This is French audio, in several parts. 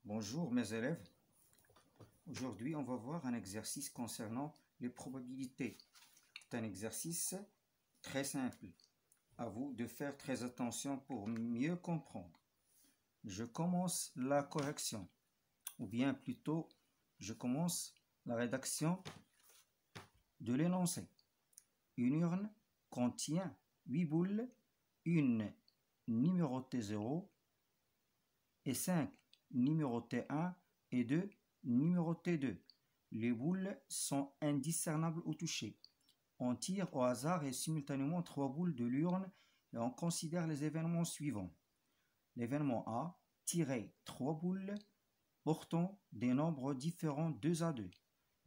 Bonjour mes élèves, aujourd'hui on va voir un exercice concernant les probabilités. C'est un exercice très simple, à vous de faire très attention pour mieux comprendre. Je commence la correction, ou bien plutôt je commence la rédaction de l'énoncé. Une urne contient 8 boules, une numérotée 0 et 5 numérotées 1 et 2 numérotées 2. Les boules sont indiscernables au toucher. On tire au hasard et simultanément 3 boules de l'urne et on considère les événements suivants. L'événement A, tirer 3 boules portant des nombres différents 2 à 2.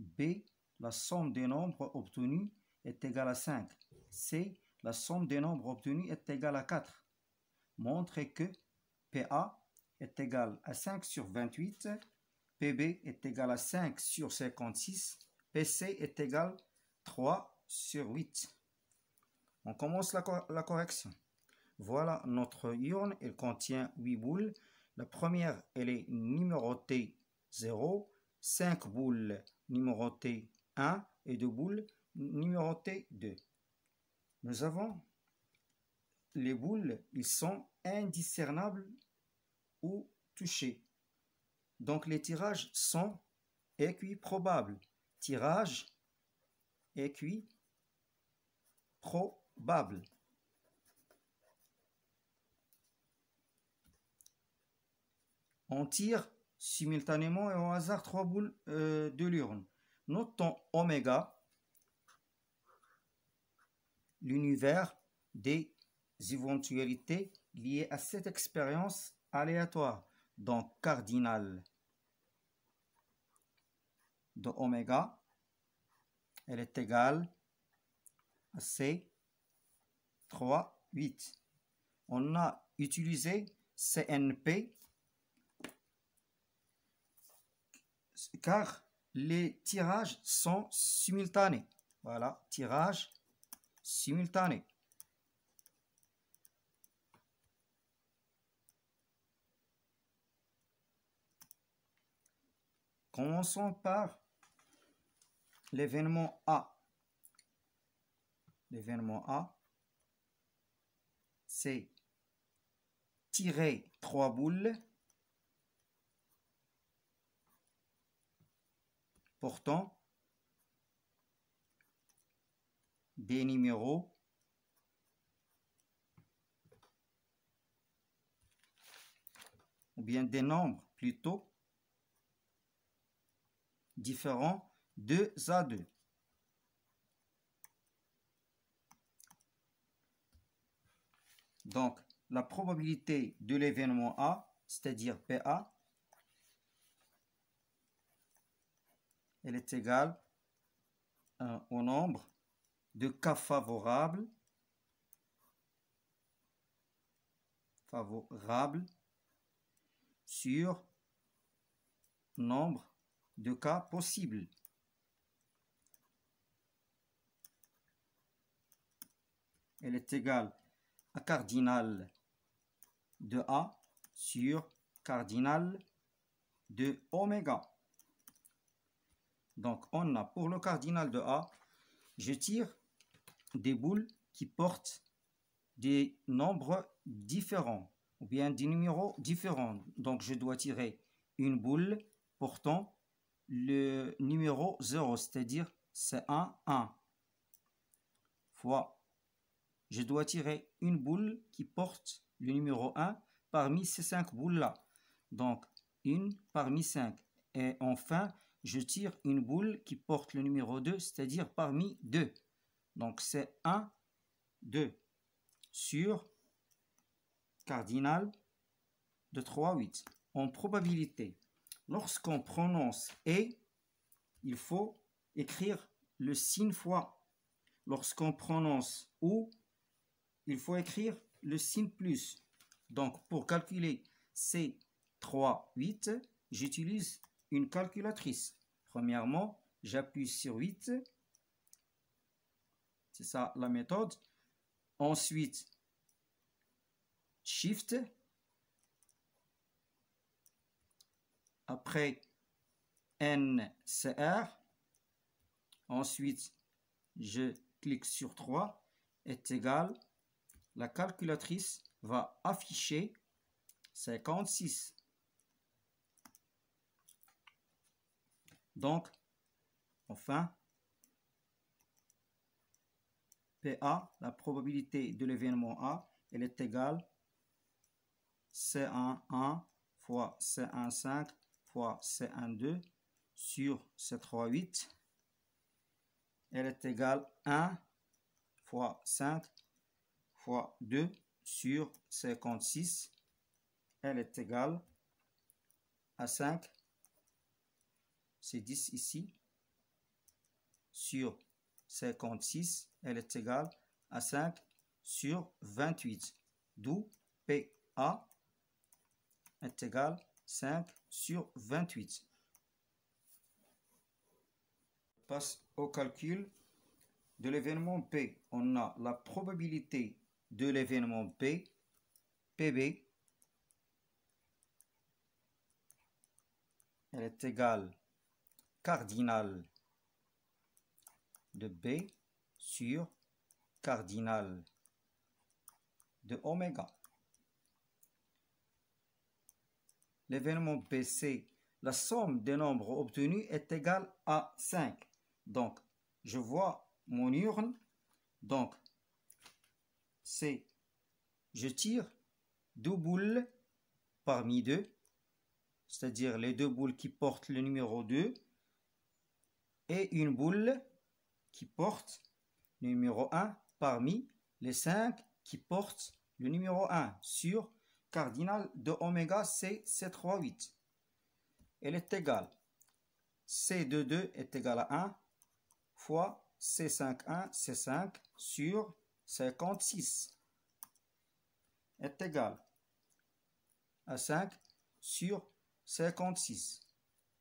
B, la somme des nombres obtenus est égale à 5. C, la somme des nombres obtenus est égale à 4. Montrez que PA est égal à 5 sur 28, PB est égal à 5 sur 56, PC est égal à 3 sur 8. On commence la correction. Voilà notre urne, elle contient 8 boules. La première, elle est numérotée 0, 5 boules numérotées 1 et 2 boules numérotées 2. Nous avons les boules, ils sont indiscernables ou touchés. Donc les tirages sont équiprobables. Tirage équiprobable. On tire simultanément et au hasard 3 boules de l'urne. Notons oméga, l'univers des éventualités liées à cette expérience aléatoire. Donc cardinal de oméga, elle est égale à C, 3, 8. On a utilisé CNP car les tirages sont simultanés. Voilà, tirage simultané. Commençons par l'événement A. L'événement A, c'est tirer 3 boules portant des numéros ou bien des nombres plutôt différents 2 à 2. Donc, la probabilité de l'événement A, c'est-à-dire PA, elle est égale au nombre de cas favorables sur nombre de cas possibles. Elle est égale à cardinal de A sur cardinal de oméga. Donc, on a pour le cardinal de A, je tire des boules qui portent des nombres différents ou bien des numéros différents. Donc, je dois tirer une boule portant le numéro 0, c'est-à-dire c'est 1, 1, fois, je dois tirer une boule qui porte le numéro 1 parmi ces 5 boules-là. Donc, une parmi 5. Et enfin, je tire une boule qui porte le numéro 2, c'est-à-dire parmi 2. Donc, c'est 1, 2 sur cardinal de 3, 8. En probabilité, lorsqu'on prononce « et », il faut écrire le signe fois. Lorsqu'on prononce « ou », il faut écrire le signe plus. Donc, pour calculer ces 3, 8, j'utilise une calculatrice. Premièrement, j'appuie sur 8. C'est ça la méthode. Ensuite, Shift. après NCR. Ensuite, je clique sur 3 est égal. La calculatrice va afficher 56. Donc, enfin, PA, la probabilité de l'événement A, elle est égale C11 fois C15 fois C12 sur C38. Elle est égale 1 fois 5 fois 2 sur 56. Elle est égale à 5. C'est 10 ici. Sur 56, elle est égale à 5 sur 28. D'où PA est égal 5 sur 28. On passe au calcul de l'événement P. On a la probabilité de l'événement P, PB, elle est égale cardinal de B sur cardinal de oméga. L'événement BC, la somme des nombres obtenus est égale à 5. Donc, je vois mon urne. Donc, je tire 2 boules parmi 2, c'est-à-dire les 2 boules qui portent le numéro 2 et une boule qui porte le numéro 1 parmi les 5 qui portent le numéro 1 sur cardinal de oméga C38. Elle est égale, C22 est égal à 1 fois C51, C5 sur 56 est égal à 5 sur 56.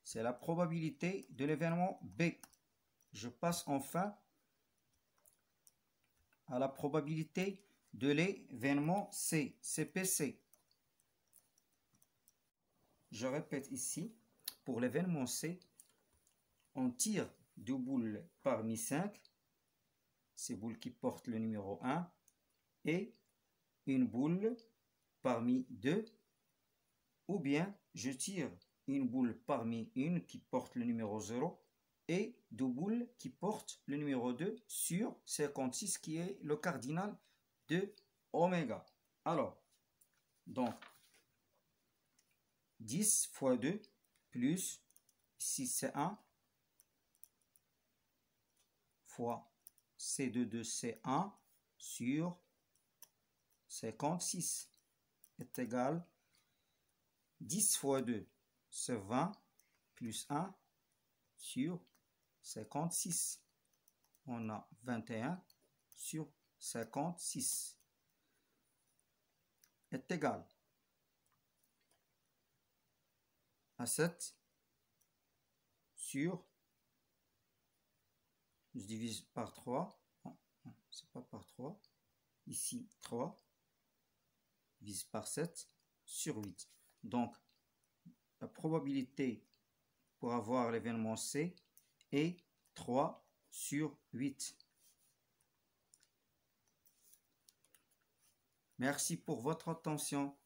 C'est la probabilité de l'événement B. Je passe enfin à la probabilité de l'événement C, CPC. Je répète ici, pour l'événement C, on tire 2 boules parmi 5, ces boules qui portent le numéro 1, et une boule parmi 2, ou bien je tire une boule parmi une qui porte le numéro 0, et 2 boules qui portent le numéro 2 sur 56 qui est le cardinal de oméga. Alors, donc, 10 fois 2 plus, ici c'est 1, fois C22 c'est 1 sur 56 est égal 10 fois 2 c'est 20 plus 1 sur 56. On a 21 sur 56 est égal à 7 sur, je divise par 3, c'est pas par 3, ici 3, divise par 7 sur 8. Donc, la probabilité pour avoir l'événement C est 3 sur 8. Merci pour votre attention.